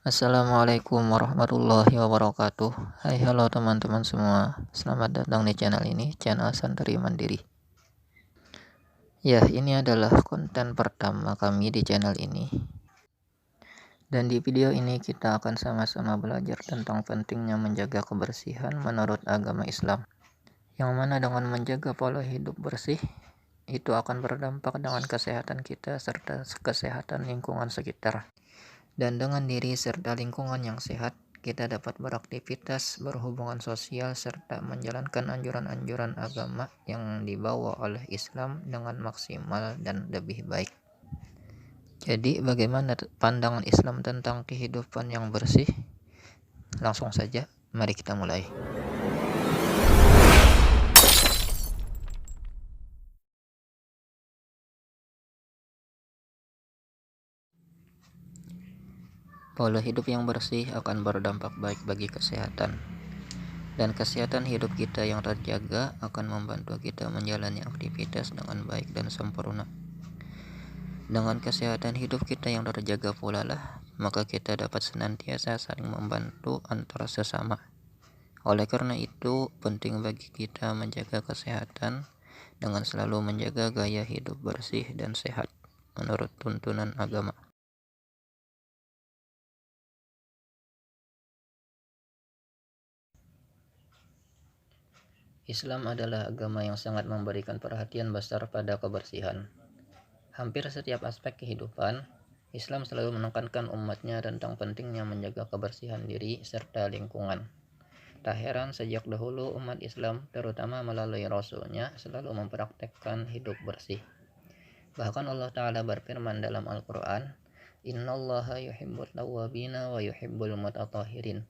Assalamualaikum warahmatullahi wabarakatuh. Hai, halo teman-teman semua. Selamat datang di channel ini, channel Santri Mandiri. Ya, ini adalah konten pertama kami di channel ini. Dan di video ini kita akan sama-sama belajar tentang pentingnya menjaga kebersihan menurut agama Islam. Yang mana dengan menjaga pola hidup bersih, itu akan berdampak dengan kesehatan kita serta kesehatan lingkungan sekitar. Dan dengan diri serta lingkungan yang sehat, kita dapat beraktivitas, berhubungan sosial, serta menjalankan anjuran-anjuran agama yang dibawa oleh Islam dengan maksimal dan lebih baik. Jadi, bagaimana pandangan Islam tentang kehidupan yang bersih? Langsung saja, mari kita mulai. Pola hidup yang bersih akan berdampak baik bagi kesehatan. Dan kesehatan hidup kita yang terjaga akan membantu kita menjalani aktivitas dengan baik dan sempurna. Dengan kesehatan hidup kita yang terjaga pula lah, maka kita dapat senantiasa saling membantu antara sesama. Oleh karena itu, penting bagi kita menjaga kesehatan dengan selalu menjaga gaya hidup bersih dan sehat menurut tuntunan agama. Islam adalah agama yang sangat memberikan perhatian besar pada kebersihan. Hampir setiap aspek kehidupan, Islam selalu menekankan umatnya tentang pentingnya menjaga kebersihan diri serta lingkungan. Tak heran sejak dahulu umat Islam, terutama melalui Rasulnya, selalu mempraktekkan hidup bersih. Bahkan Allah Ta'ala berfirman dalam Al-Quran, Innallaha yuhibbut tawwabina wa yuhibbul mutatahhirin.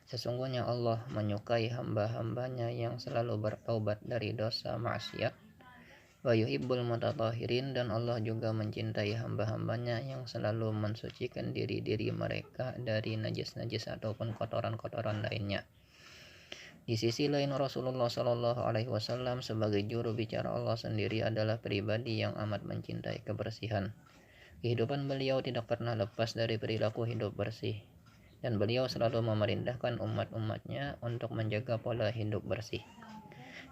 Sesungguhnya Allah menyukai hamba-hambanya yang selalu bertaubat dari dosa maksiat, wa yuhibbul mutatahhirin, dan Allah juga mencintai hamba-hambanya yang selalu mensucikan diri-diri mereka dari najis-najis ataupun kotoran-kotoran lainnya. Di sisi lain, Rasulullah Shallallahu Alaihi Wasallam sebagai juru bicara Allah sendiri adalah pribadi yang amat mencintai kebersihan. Kehidupan beliau tidak pernah lepas dari perilaku hidup bersih, dan beliau selalu memerintahkan umat-umatnya untuk menjaga pola hidup bersih.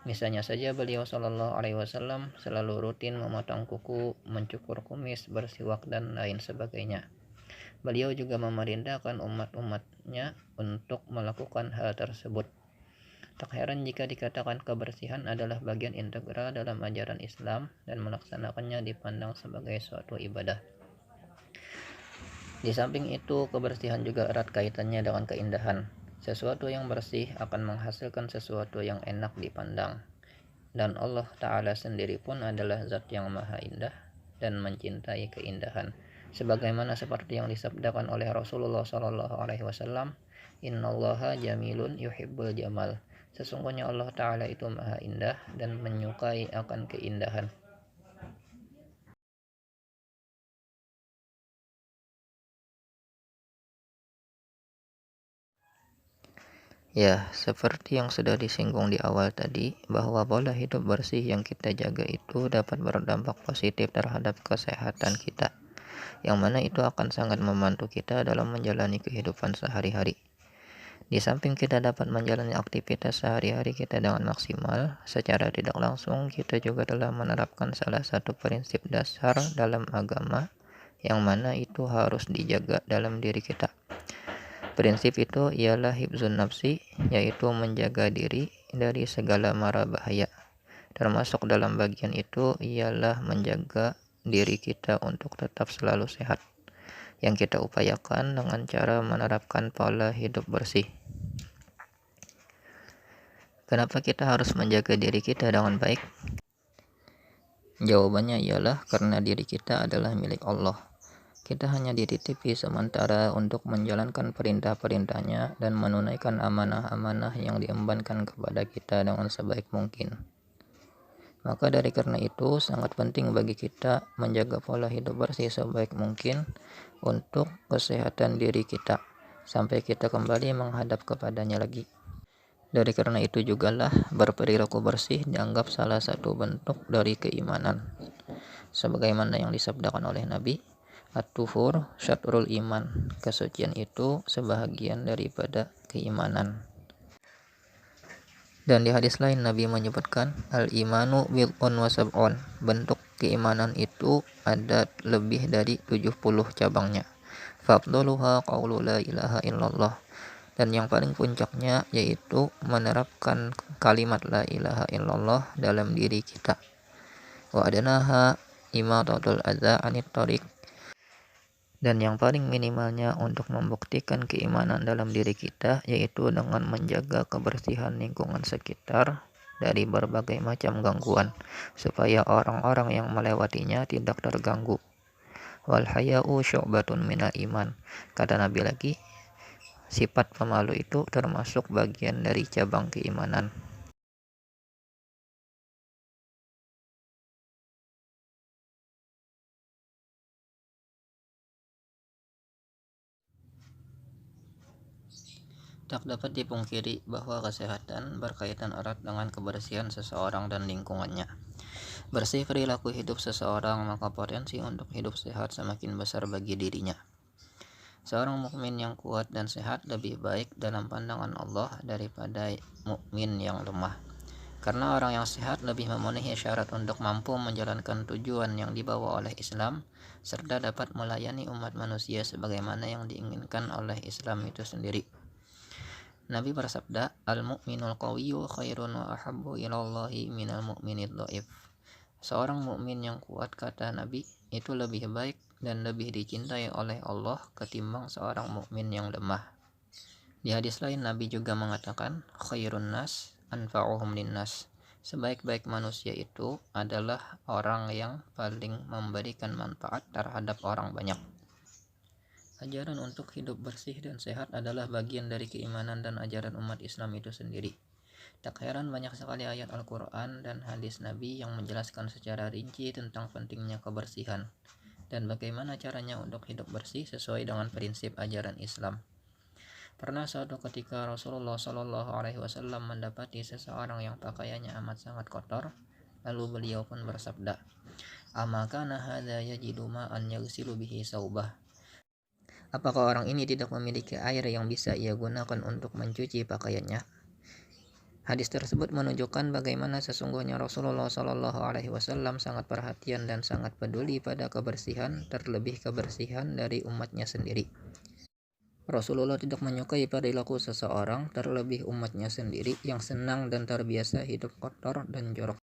Misalnya saja beliau Shallallahu Alaihi Wasallam selalu rutin memotong kuku, mencukur kumis, bersiwak, dan lain sebagainya. Beliau juga memerintahkan umat-umatnya untuk melakukan hal tersebut. Tak heran jika dikatakan kebersihan adalah bagian integral dalam ajaran Islam dan melaksanakannya dipandang sebagai suatu ibadah. Di samping itu, kebersihan juga erat kaitannya dengan keindahan. Sesuatu yang bersih akan menghasilkan sesuatu yang enak dipandang. Dan Allah Ta'ala sendiri pun adalah zat yang maha indah dan mencintai keindahan. Sebagaimana seperti yang disabdakan oleh Rasulullah SAW, Innallaha jamilun yuhibbul jamal. Sesungguhnya Allah Ta'ala itu maha indah dan menyukai akan keindahan. Ya, seperti yang sudah disinggung di awal tadi, bahwa pola hidup bersih yang kita jaga itu dapat berdampak positif terhadap kesehatan kita, yang mana itu akan sangat membantu kita dalam menjalani kehidupan sehari-hari. Di samping kita dapat menjalani aktivitas sehari-hari kita dengan maksimal, secara tidak langsung kita juga telah menerapkan salah satu prinsip dasar dalam agama, yang mana itu harus dijaga dalam diri kita. Prinsip itu ialah hifzun nafsi, yaitu menjaga diri dari segala mara bahaya. Termasuk dalam bagian itu ialah menjaga diri kita untuk tetap selalu sehat, yang kita upayakan dengan cara menerapkan pola hidup bersih. Kenapa kita harus menjaga diri kita dengan baik? Jawabannya ialah karena diri kita adalah milik Allah. Kita hanya dititipi sementara untuk menjalankan perintah-perintahnya dan menunaikan amanah-amanah yang diembankan kepada kita dengan sebaik mungkin. Maka dari karena itu sangat penting bagi kita menjaga pola hidup bersih sebaik mungkin untuk kesehatan diri kita sampai kita kembali menghadap kepadanya lagi. Dari karena itu jugalah berperilaku bersih dianggap salah satu bentuk dari keimanan. Sebagaimana yang disabdakan oleh Nabi, At-tuhur syatrul iman. Kesucian itu sebahagian daripada keimanan. Dan di hadis lain Nabi menyebutkan al-imanu bid'un wa sab'un. Bentuk keimanan itu ada lebih dari 70 cabangnya. Fadluha qaulu la ilaha illallah. Dan yang paling puncaknya yaitu menerapkan kalimat la ilaha illallah dalam diri kita. Wa adnaha imatatul adza anit thariq. Dan yang paling minimalnya untuk membuktikan keimanan dalam diri kita yaitu dengan menjaga kebersihan lingkungan sekitar dari berbagai macam gangguan supaya orang-orang yang melewatinya tidak terganggu. Wal haya'u syu'batun minal iman. Kata Nabi lagi, sifat pemalu itu termasuk bagian dari cabang keimanan. Tak dapat dipungkiri bahwa kesehatan berkaitan erat dengan kebersihan seseorang dan lingkungannya. Bersih perilaku hidup seseorang, maka potensi untuk hidup sehat semakin besar bagi dirinya. Seorang mukmin yang kuat dan sehat lebih baik dalam pandangan Allah daripada mukmin yang lemah. Karena orang yang sehat lebih memenuhi syarat untuk mampu menjalankan tujuan yang dibawa oleh Islam, serta dapat melayani umat manusia sebagaimana yang diinginkan oleh Islam itu sendiri. Nabi bersabda, al-mu'minul qawiyyu khairun wa ahabbu ilallahi minal mu'minid dhaif. Seorang mukmin yang kuat, kata Nabi, itu lebih baik dan lebih dicintai oleh Allah ketimbang seorang mukmin yang lemah. Di hadis lain Nabi juga mengatakan, khairun nas anfa'uhum linnas. Sebaik-baik manusia itu adalah orang yang paling memberikan manfaat terhadap orang banyak. Ajaran untuk hidup bersih dan sehat adalah bagian dari keimanan dan ajaran umat Islam itu sendiri. Tak heran banyak sekali ayat Al-Quran dan hadis Nabi yang menjelaskan secara rinci tentang pentingnya kebersihan dan bagaimana caranya untuk hidup bersih sesuai dengan prinsip ajaran Islam. Pernah suatu ketika Rasulullah SAW mendapati seseorang yang pakaiannya amat sangat kotor, lalu beliau pun bersabda, "Amakana hadza yajidu ma'an yaghsilu bihi saubah?" Apakah orang ini tidak memiliki air yang bisa ia gunakan untuk mencuci pakaiannya? Hadis tersebut menunjukkan bagaimana sesungguhnya Rasulullah SAW sangat perhatian dan sangat peduli pada kebersihan, terlebih kebersihan dari umatnya sendiri. Rasulullah tidak menyukai perilaku seseorang, terlebih umatnya sendiri yang senang dan terbiasa hidup kotor dan jorok.